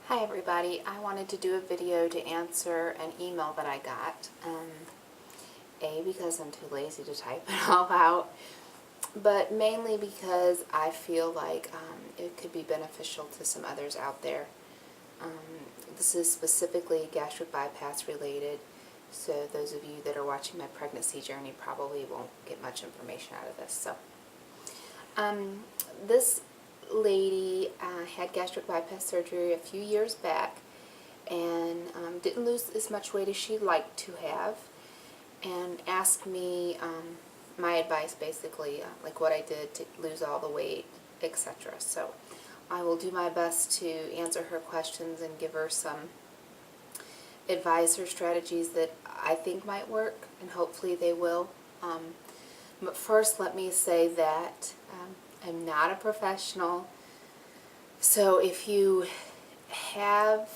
Hi everybody, I wanted to do a video to answer an email that I got. Because I'm too lazy to type it all out, but mainly because I feel like it could be beneficial to some others out there. This is specifically gastric bypass related, so those of you that are watching my pregnancy journey probably won't get much information out of this. This lady had gastric bypass surgery a few years back and didn't lose as much weight as she'd like to have, and asked me my advice, basically, like what I did to lose all the weight, etc. So I will do my best to answer her questions and give her some advice or strategies that I think might work, and hopefully they will. But first, let me say that I'm not a professional, so if you have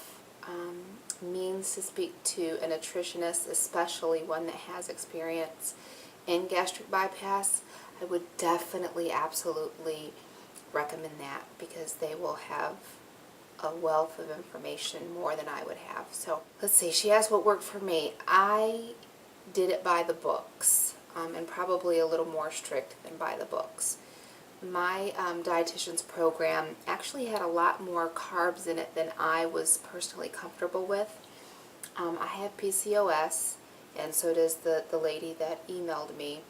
means to speak to a nutritionist, especially one that has experience in gastric bypass, I would definitely, absolutely recommend that, because they will have a wealth of information, more than I would have. So let's see, she asked what worked for me. I did it by the books, and probably a little more strict than by the books. My dietitian's program actually had a lot more carbs in it than I was personally comfortable with. I have PCOS, and so does the lady that emailed me.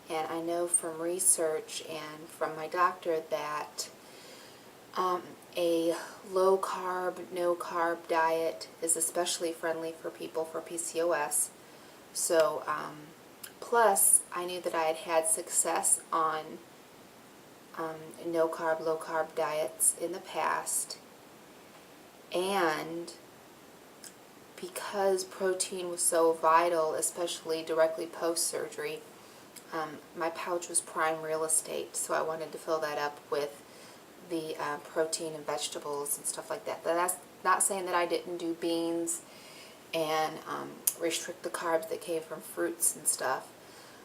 And I know from research and from my doctor that a low carb, no carb diet is especially friendly for people for PCOS. So, plus I knew that I had had success on no carb, low carb diets in the past, and because protein was so vital, especially directly post-surgery, my pouch was prime real estate, so I wanted to fill that up with the protein and vegetables and stuff like that. But that's not saying that I didn't do beans and restrict the carbs that came from fruits and stuff,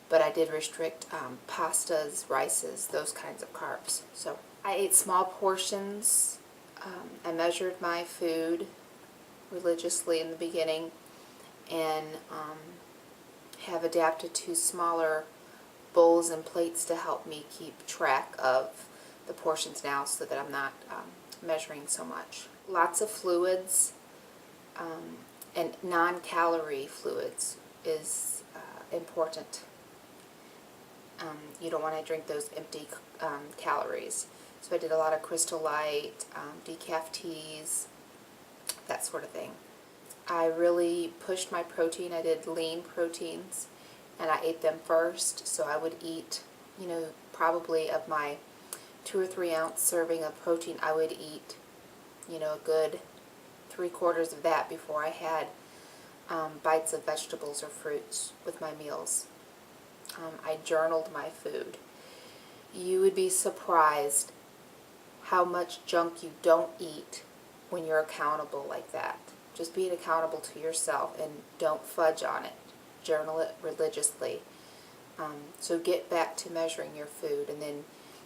but I did restrict pastas, rices, those kinds of carbs. So I ate small portions. I measured my food religiously in the beginning, and have adapted to smaller bowls and plates to help me keep track of the portions now, so that I'm not measuring so much. Lots of fluids, and non-calorie fluids is important. You don't want to drink those empty calories. So I did a lot of Crystal Light, decaf teas, that sort of thing. I really pushed my protein. I did lean proteins, and I ate them first. So I would eat, probably of my 2 or 3 ounce serving of protein, I would eat, a good 3/4 of that before I had bites of vegetables or fruits with my meals. I journaled my food. You would be surprised how much junk you don't eat when you're accountable like that. Just being accountable to yourself, and don't fudge on it. Journal it religiously. So get back to measuring your food and then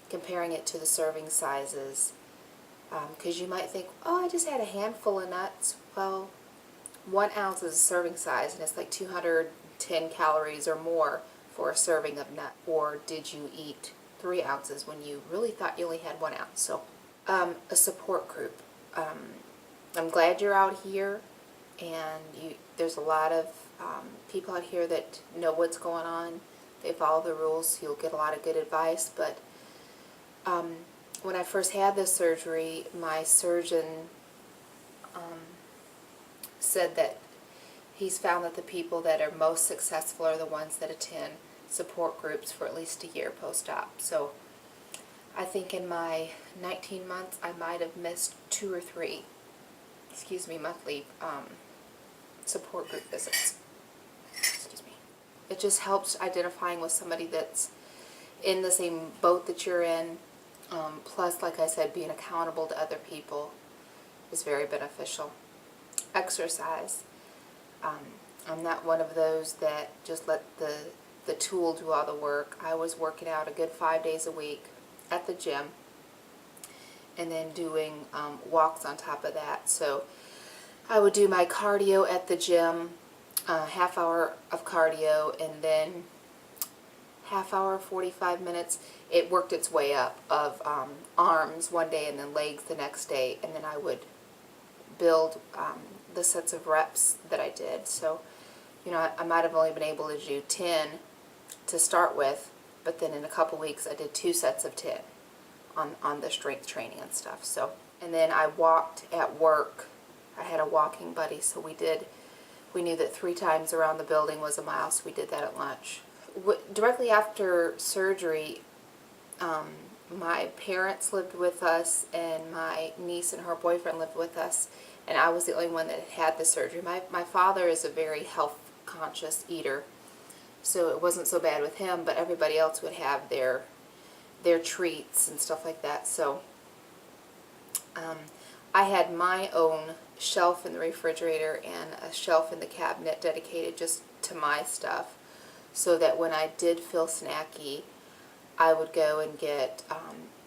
comparing it to the serving sizes. Because you might think, oh, I just had a handful of nuts. Well, 1 ounce is a serving size, and it's like 210 calories or more for a serving of nut. Or did you eat 3 ounces when you really thought you only had 1 ounce? So, a support group. I'm glad you're out here, and there's a lot of people out here that know what's going on. They follow the rules, so you'll get a lot of good advice. But when I first had this surgery, my surgeon said that he's found that the people that are most successful are the ones that attend support groups for at least a year post-op. So I think in my 19 months I might have missed 2 or 3 monthly support group visits. Excuse me. It just helps identifying with somebody that's in the same boat that you're in. Plus, like I said, being accountable to other people is very beneficial. Exercise. I'm not one of those that just let the tool do all the work. I was working out a good 5 days a week at the gym, and then doing walks on top of that. So I would do my cardio at the gym, half hour of cardio, and then half hour, 45 minutes. It worked its way up of arms one day and then legs the next day, and then I would build the sets of reps that I did. So, you know, I might have only been able to do 10 to start with, but then in a couple weeks I did 2 sets of 10 on the strength training and stuff. So, and then I walked at work. I had a walking buddy, so we knew that 3 times around the building was a mile, so we did that at lunch. Directly after surgery, my parents lived with us, and my niece and her boyfriend lived with us, and I was the only one that had the surgery. My father is a very health conscious eater, so it wasn't so bad with him, but everybody else would have their treats and stuff like that. So I had my own shelf in the refrigerator and a shelf in the cabinet dedicated just to my stuff, so that when I did feel snacky, I would go and get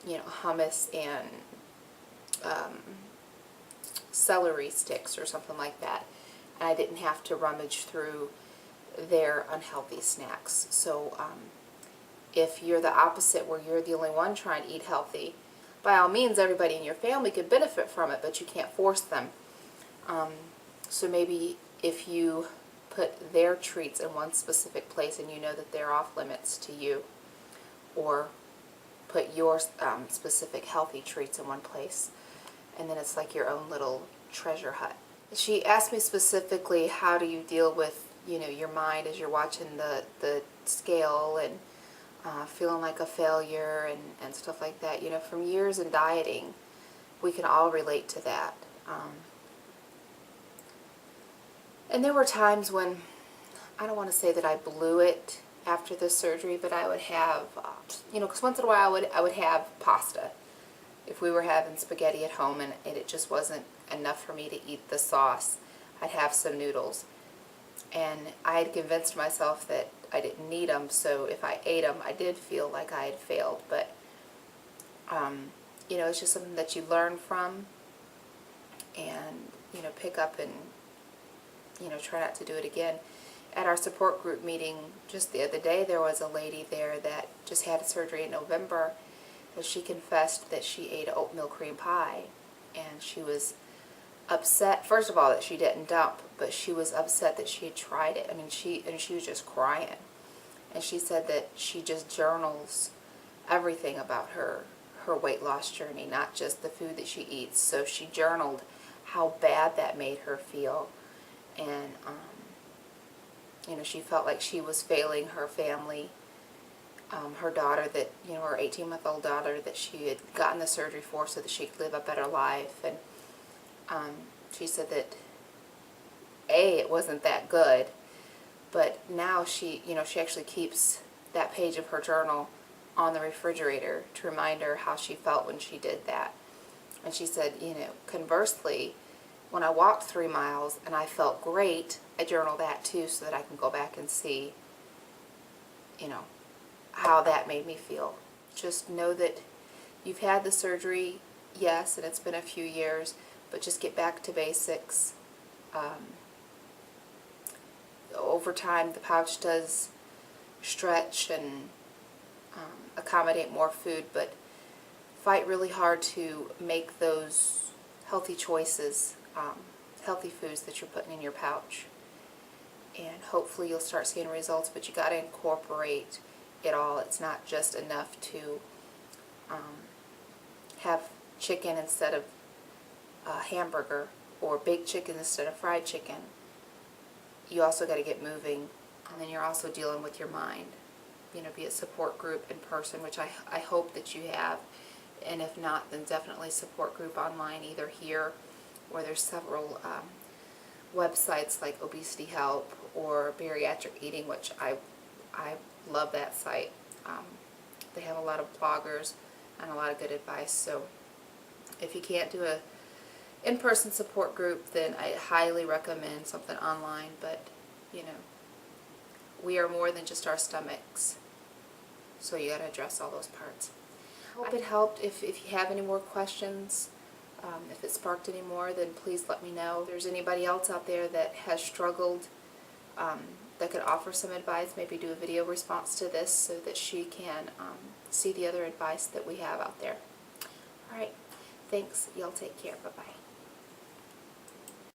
you know, hummus and celery sticks or something like that, and I didn't have to rummage through their unhealthy snacks. So if you're the opposite, where you're the only one trying to eat healthy, by all means everybody in your family could benefit from it, but you can't force them. So maybe if you put their treats in one specific place and you know that they're off limits to you, or put your specific healthy treats in one place, and then it's like your own little treasure hut. She asked me specifically, how do you deal with, you know, your mind as you're watching the scale and feeling like a failure and stuff like that. You know, from years in dieting, we can all relate to that. And there were times when, I don't want to say that I blew it after the surgery, but I would have, you know, because once in a while I would have pasta. If we were having spaghetti at home and it just wasn't enough for me to eat the sauce, I'd have some noodles. And I had convinced myself that I didn't need them, so if I ate them, I did feel like I had failed. But, you know, it's just something that you learn from and, you know, pick up and, you know, try not to do it again. At our support group meeting just the other day, there was a lady there that just had surgery in November, and she confessed that she ate oatmeal cream pie, and she was upset, first of all, that she didn't dump, but she was upset that she had tried it. I mean, she was just crying, and she said that she just journals everything about her weight loss journey, not just the food that she eats. So she journaled how bad that made her feel, and you know, she felt like she was failing her family. Her daughter, that, you know, her 18-month-old daughter that she had gotten the surgery for so that she could live a better life. And she said that it wasn't that good, but now she, you know, she actually keeps that page of her journal on the refrigerator to remind her how she felt when she did that. And she said, you know, conversely, when I walked 3 miles and I felt great, I journal that too, so that I can go back and see, you know, how that made me feel. Just know that you've had the surgery, yes, and it's been a few years, but just get back to basics. Over time, the pouch does stretch and accommodate more food, but fight really hard to make those healthy choices, healthy foods that you're putting in your pouch. And hopefully you'll start seeing results, but you got to incorporate it all. It's not just enough to have chicken instead of a hamburger, or baked chicken instead of fried chicken. You also got to get moving, and then you're also dealing with your mind. You know, be a support group in person, which I hope that you have, and if not, then definitely support group online, either here, or there's several websites like Obesity Help or Bariatric Eating, which I love that site. They have a lot of bloggers and a lot of good advice. So if you can't do a in-person support group, then I highly recommend something online. But, you know, we are more than just our stomachs, so you got to address all those parts. hope it helped. If you have any more questions, if it sparked any more, then please let me know. If there's anybody else out there that has struggled, that could offer some advice, maybe do a video response to this so that she can see the other advice that we have out there. Alright, thanks. Y'all take care. Bye-bye.